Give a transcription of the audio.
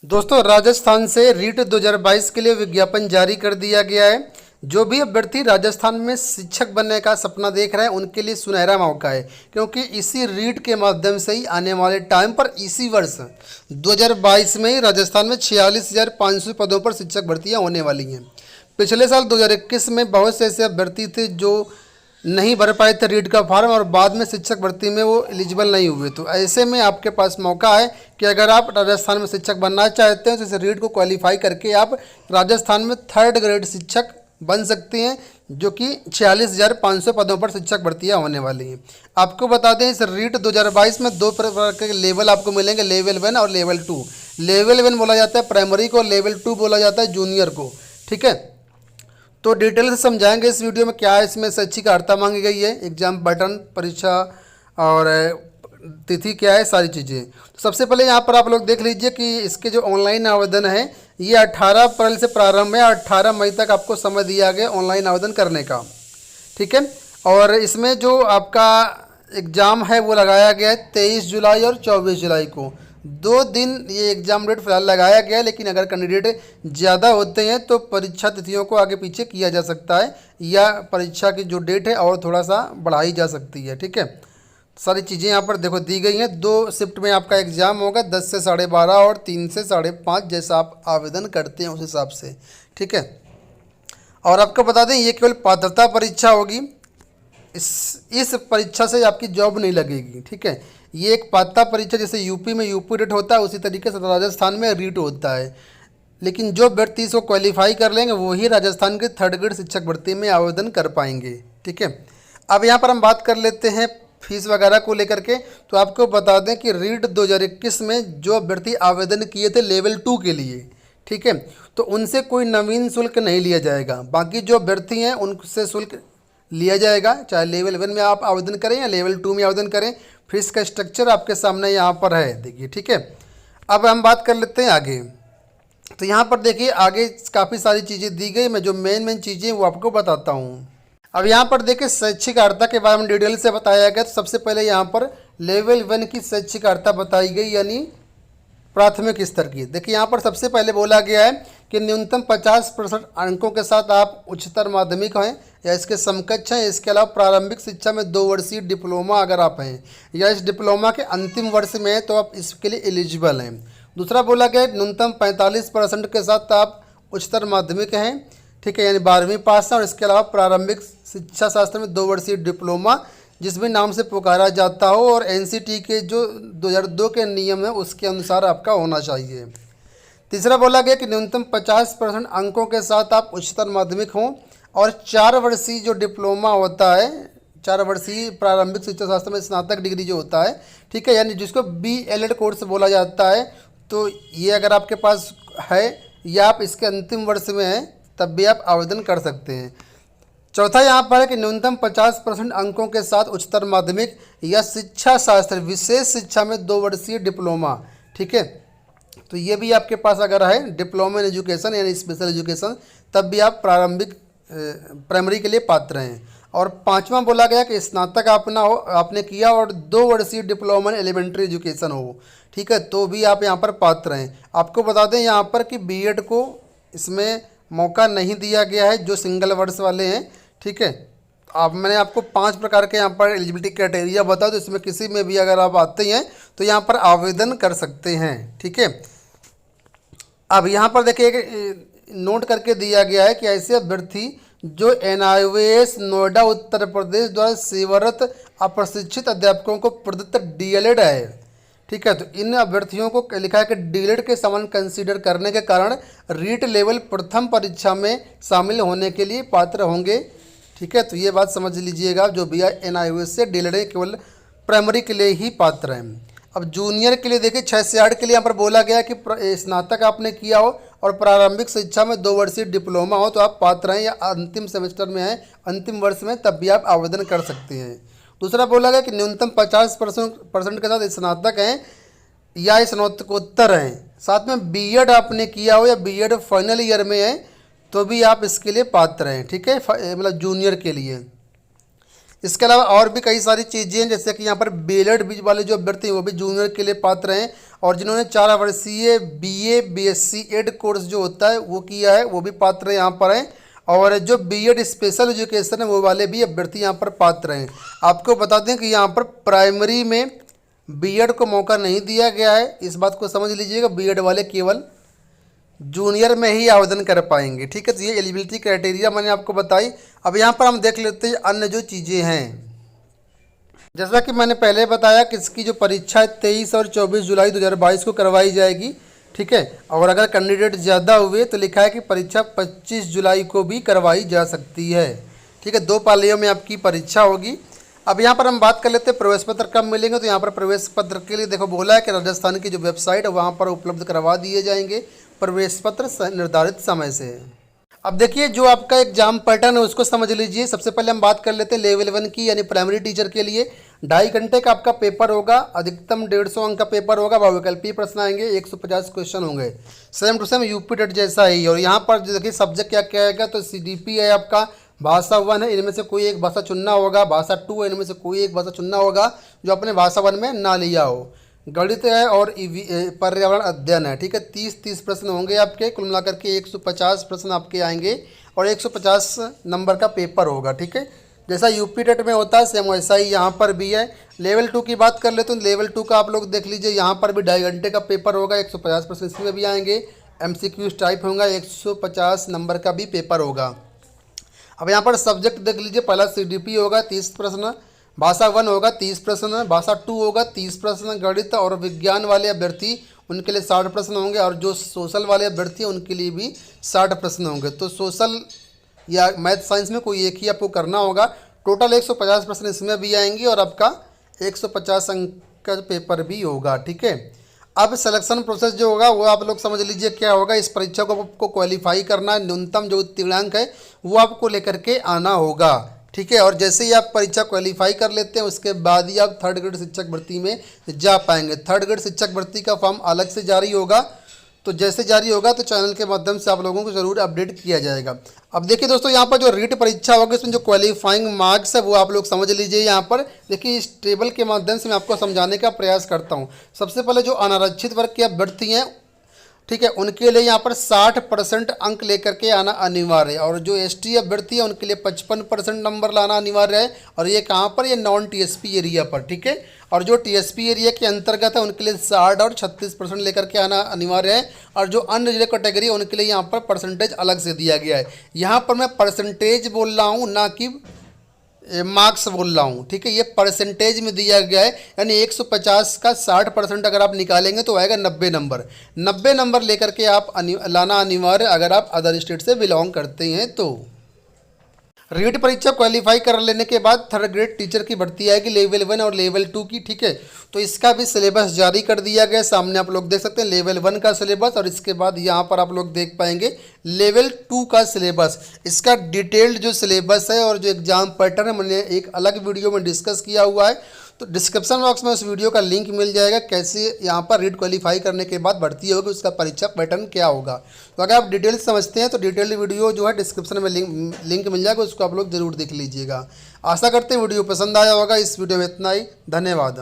दोस्तों, राजस्थान से रीट 2022 के लिए विज्ञापन जारी कर दिया गया है। जो भी अभ्यर्थी राजस्थान में शिक्षक बनने का सपना देख रहे हैं उनके लिए सुनहरा मौका है, क्योंकि इसी रीट के माध्यम से ही आने वाले टाइम पर इसी वर्ष 2022 में ही राजस्थान में 46,500 पदों पर शिक्षक भर्तियां होने वाली हैं। पिछले साल 2021 में बहुत से ऐसे अभ्यर्थी थे जो नहीं भर पाए थे रीट का फॉर्म और बाद में शिक्षक भर्ती में वो एलिजिबल नहीं हुए। तो ऐसे में आपके पास मौका है कि अगर आप राजस्थान में शिक्षक बनना चाहते हैं तो इस रीट को क्वालिफाई करके आप राजस्थान में 3rd ग्रेड शिक्षक बन सकते हैं, जो कि 46,500 पदों पर शिक्षक भर्तियां होने वाली हैं। आपको बता दें, इस रीट 2022 में 2 प्रकार के लेवल आपको मिलेंगे, लेवल 1 और लेवल 2। लेवल 1 बोला जाता है प्राइमरी को, लेवल 2 बोला जाता है जूनियर को। ठीक है, तो डिटेल से समझाएंगे इस वीडियो में क्या है, इसमें शैक्षिक अर्हता मांगी गई है, एग्जाम पैटर्न, परीक्षा और तिथि क्या है, सारी चीज़ें। तो सबसे पहले यहाँ पर आप लोग देख लीजिए कि इसके जो ऑनलाइन आवेदन है ये 18 अप्रैल से प्रारंभ है, 18 मई तक आपको समय दिया गया ऑनलाइन आवेदन करने का। ठीक है, और इसमें जो आपका एग्ज़ाम है वो लगाया गया है 23 जुलाई और 24 जुलाई को। 2 दिन ये एग्ज़ाम डेट फिलहाल लगाया गया है, लेकिन अगर कैंडिडेट ज़्यादा होते हैं तो परीक्षा तिथियों को आगे पीछे किया जा सकता है, या परीक्षा की जो डेट है और थोड़ा सा बढ़ाई जा सकती है। ठीक है, सारी चीज़ें यहाँ पर देखो दी गई हैं। 2 शिफ्ट में आपका एग्ज़ाम होगा, 10 से 12:30 और 3 से 5:30, जैसा आप आवेदन करते हैं उस हिसाब से। ठीक है, और आपको बता दें ये केवल पात्रता परीक्षा होगी, इस परीक्षा से आपकी जॉब नहीं लगेगी। ठीक है, ये एक पात्रता परीक्षा, जैसे यूपी में यूपी रीट होता है उसी तरीके से राजस्थान में रीट होता है, लेकिन जो व्यक्ति इसको क्वालिफाई कर लेंगे वही राजस्थान के 3rd ग्रेड शिक्षक भर्ती में आवेदन कर पाएंगे। ठीक है, अब यहाँ पर हम बात कर लेते हैं फीस वगैरह को लेकर के। तो आपको बता दें कि रीट 2021 में जो अभ्यर्थी आवेदन किए थे लेवल 2 के लिए, ठीक है, तो उनसे कोई नवीन शुल्क नहीं लिया जाएगा। बाकी जो अभ्यर्थी हैं उनसे शुल्क लिया जाएगा, चाहे लेवल 1 में आप आवेदन करें या लेवल 2 में आवेदन करें। फीस का स्ट्रक्चर आपके सामने यहाँ पर है, देखिए। ठीक है, अब हम बात कर लेते हैं आगे। तो यहाँ पर देखिए आगे काफ़ी सारी चीज़ें दी गई, मैं जो मेन चीज़ें वो आपको बताता हूँ। अब यहाँ पर देखिए शैक्षिक अर्हता के बारे में डिटेल से बताया गया। तो सबसे पहले यहाँ पर लेवल 1 की शैक्षिक अर्हता बताई गई, यानी प्राथमिक स्तर की। देखिए यहाँ पर सबसे पहले बोला गया है कि न्यूनतम 50% अंकों के साथ आप उच्चतर माध्यमिक हैं या इसके समकक्ष हैं। इसके अलावा प्रारंभिक शिक्षा में 2 वर्षीय डिप्लोमा अगर आप हैं या इस डिप्लोमा के अंतिम वर्ष में हैं तो आप इसके लिए एलिजिबल हैं। दूसरा बोला गया है न्यूनतम 45% के साथ आप उच्चतर माध्यमिक हैं। ठीक है, यानी 12वीं पास हैं, और इसके अलावा प्रारंभिक शिक्षा शास्त्र में 2 वर्षीय डिप्लोमा जिस भी नाम से पुकारा जाता हो और एनसीटी के जो 2002 के नियम है उसके अनुसार आपका होना चाहिए। तीसरा बोला गया कि न्यूनतम 50% अंकों के साथ आप उच्चतर माध्यमिक हों, और 4 वर्षीय जो डिप्लोमा होता है, 4 वर्षीय प्रारंभिक शिक्षा शास्त्र में स्नातक डिग्री जो होता है, ठीक है, यानी जिसको BLED कोर्स बोला जाता है, तो ये अगर आपके पास है या आप इसके अंतिम वर्ष में हैं तब भी आप आवेदन कर सकते हैं। चौथा यहाँ पर है कि न्यूनतम 50% अंकों के साथ उच्चतर माध्यमिक या शिक्षा शास्त्र विशेष शिक्षा में 2 वर्षीय डिप्लोमा। ठीक है, तो ये भी आपके पास अगर है डिप्लोमा इन एजुकेशन यानी स्पेशल एजुकेशन, तब भी आप प्राइमरी के लिए पात्र हैं। और 5वां बोला गया कि स्नातक आपने किया और 2 वर्षीय डिप्लोमा इन एलिमेंट्री एजुकेशन हो। ठीक है, तो भी आप यहाँ पर पात्र हैं। आपको बता दें यहाँ पर कि BEd को इसमें मौका नहीं दिया गया है जो सिंगल वर्ष वाले हैं। ठीक है, अब मैंने आपको 5 प्रकार के यहाँ पर एलिजिबिलिटी क्राइटेरिया बताओ, तो इसमें किसी में भी अगर आप आते हैं तो यहाँ पर आवेदन कर सकते हैं। ठीक है, अब यहाँ पर देखिए नोट करके दिया गया है कि ऐसे अभ्यर्थी जो NIOS नोएडा उत्तर प्रदेश द्वारा सेवारत अप्रशिक्षित अध्यापकों को प्रदत्त DLED है। ठीक है, तो इन अभ्यर्थियों को लिखा है कि DLED के समान कंसीडर करने के कारण रीट लेवल प्रथम परीक्षा में शामिल होने के लिए पात्र होंगे। ठीक है, तो ये बात समझ लीजिएगा, जो भी NIOS से DLED केवल प्राइमरी के लिए ही पात्र हैं। अब जूनियर के लिए देखिए 6 से 8 के लिए यहाँ पर बोला गया कि स्नातक आपने किया हो और प्रारंभिक शिक्षा में 2 वर्षीय डिप्लोमा हो तो आप पात्र हैं, या अंतिम सेमेस्टर में हैं, अंतिम वर्ष में, तब भी आप आवेदन कर सकते हैं। दूसरा बोला गया कि न्यूनतम 50% के साथ स्नातक हैं या स्नातकोत्तर हैं, साथ में BEd आपने किया हो या BEd फाइनल ईयर में है तो भी आप इसके लिए पात्र हैं। ठीक है, मतलब जूनियर के लिए। इसके अलावा और भी कई सारी चीज़ें हैं, जैसे कि यहाँ पर BLED वाले जो अभ्यर्थी हैं वो भी जूनियर के लिए पात्र हैं, और जिन्होंने 4 वर्षीय BA BSc एड कोर्स जो होता है वो किया है वो भी पात्र यहाँ पर हैं। और जो B.Ed स्पेशल एजुकेशन है वो वाले भी अभ्यर्थी यहाँ पर पात्र हैं। आपको बता दें कि यहाँ पर प्राइमरी में B.Ed को मौका नहीं दिया गया है, इस बात को समझ लीजिएगा। B.Ed वाले केवल जूनियर में ही आवेदन कर पाएंगे, ठीक है। तो ये एलिजिबिलिटी क्राइटेरिया मैंने आपको बताई। अब यहाँ पर हम देख लेते हैं अन्य जो चीज़ें हैं। जैसा कि मैंने पहले बताया कि इसकी जो परीक्षा है 23 और 24 जुलाई 2022 को करवाई जाएगी, ठीक है। और अगर कैंडिडेट ज़्यादा हुए तो लिखा है कि परीक्षा 25 जुलाई को भी करवाई जा सकती है, ठीक है। 2 पालियों में आपकी परीक्षा होगी। अब यहाँ पर हम बात कर लेते हैं प्रवेश पत्र कब मिलेंगे। तो यहाँ पर प्रवेश पत्र के लिए देखो बोला है कि राजस्थान की जो वेबसाइट है वहाँ पर उपलब्ध करवा दिए जाएंगे प्रवेश पत्र निर्धारित समय से। अब देखिए जो आपका एग्जाम पैटर्न है उसको समझ लीजिए। सबसे पहले हम बात कर लेते हैं लेवल 1 की, यानी प्राइमरी टीचर के लिए 2.5 घंटे का आपका पेपर होगा। अधिकतम 150 अंक का पेपर होगा। बहुविकल्पीय प्रश्न आएंगे, 150 क्वेश्चन होंगे, same to same UP TET जैसा ही। और यहाँ पर जो देखिए सब्जेक्ट क्या क्या आएगा, तो CDP है आपका, भाषा 1 है, इनमें से कोई एक भाषा चुनना होगा। भाषा 2 है, इनमें से कोई एक भाषा चुनना होगा जो अपने भाषा 1 में ना लिया हो। गणित है और पर्यावरण अध्ययन है, ठीक है। 30 प्रश्न होंगे आपके, कुल मिलाकर के 150 प्रश्न आपके आएंगे और 150 नंबर का पेपर होगा, ठीक है। जैसा यूपी टेट में होता है सेम वैसा ही यहाँ पर भी है। लेवल 2 की बात कर ले तो लेवल 2 का आप लोग देख लीजिए, यहाँ पर भी 2.5 घंटे का पेपर होगा, 150 प्रश्न इसमें भी आएंगे। MCQ टाइप होगा, 150 नंबर का भी पेपर होगा। अब यहाँ पर सब्जेक्ट देख लीजिए, पहला CDP होगा 30 प्रश्न, भाषा 1 होगा 30 प्रश्न, भाषा 2 होगा 30 प्रश्न। गणित और विज्ञान वाले अभ्यर्थी उनके लिए 60 प्रश्न होंगे और जो सोशल वाले अभ्यर्थी उनके लिए भी 60 प्रश्न होंगे। तो सोशल या मैथ साइंस में कोई एक ही आपको करना होगा। टोटल 150 प्रश्न इसमें भी आएंगी और आपका 150 अंक का पेपर भी होगा, ठीक है। अब सिलेक्शन प्रोसेस जो होगा वो आप लोग समझ लीजिए क्या होगा। इस परीक्षा को आपको क्वालिफाई करना है, न्यूनतम जो उत्तीर्णांक है वो आपको लेकर के आना होगा, ठीक है। और जैसे ही आप परीक्षा क्वालिफाई कर लेते हैं उसके बाद ही आप 3rd ग्रेड शिक्षक भर्ती में जा पाएंगे। 3rd ग्रेड शिक्षक भर्ती का फॉर्म अलग से जारी होगा, तो जैसे जारी होगा तो चैनल के माध्यम से आप लोगों को ज़रूर अपडेट किया जाएगा। अब देखिए दोस्तों यहाँ पर जो रीट परीक्षा होगी इसमें जो क्वालिफाइंग मार्क्स है वो आप लोग समझ लीजिए। यहाँ पर देखिए इस टेबल के माध्यम से मैं आपको समझाने का प्रयास करता हूँ। सबसे पहले जो अनारक्षित वर्ग के अभ्यर्थी हैं, ठीक है, उनके लिए यहाँ पर 60% अंक लेकर के आना अनिवार्य है। और जो ST अभ्यर्थी है उनके लिए 55% नंबर लाना अनिवार्य है। और ये कहाँ पर, ये नॉन TSP एरिया पर, ठीक है। और जो TSP एरिया के अंतर्गत है उनके लिए 60 और 36% लेकर के आना अनिवार्य है। और जो अन्य जो कैटेगरी है उनके लिए यहाँ पर परसेंटेज अलग से दिया गया है। यहाँ पर मैं परसेंटेज बोल रहा हूँ, ना कि मार्क्स बोल रहा हूँ, ठीक है। ये परसेंटेज में दिया गया है, यानी 150 का 60% अगर आप निकालेंगे तो आएगा 90 नंबर। 90 नंबर लेकर के आप लाना अनिवार्य अगर आप अदर स्टेट से बिलोंग करते हैं तो। रीट परीक्षा क्वालिफाई कर लेने के बाद 3rd ग्रेड टीचर की भर्ती आएगी लेवल 1 और लेवल 2 की, ठीक है। तो इसका भी सिलेबस जारी कर दिया गया, सामने आप लोग देख सकते हैं लेवल 1 का सिलेबस। और इसके बाद यहाँ पर आप लोग देख पाएंगे लेवल 2 का सिलेबस। इसका डिटेल्ड जो सिलेबस है और जो एग्जाम पैटर्न है मैंने एक अलग वीडियो में डिस्कस किया हुआ है, तो डिस्क्रिप्शन बॉक्स में उस वीडियो का लिंक मिल जाएगा, कैसे यहाँ पर रीट क्वालिफाई करने के बाद भर्ती होगी, उसका परीक्षा पैटर्न क्या होगा। तो अगर आप डिटेल समझते हैं तो डिटेल्ड वीडियो जो है डिस्क्रिप्शन में लिंक मिल जाएगा, उसको आप लोग जरूर देख लीजिएगा। आशा करते हैं वीडियो पसंद आया होगा। इस वीडियो में इतना ही, धन्यवाद।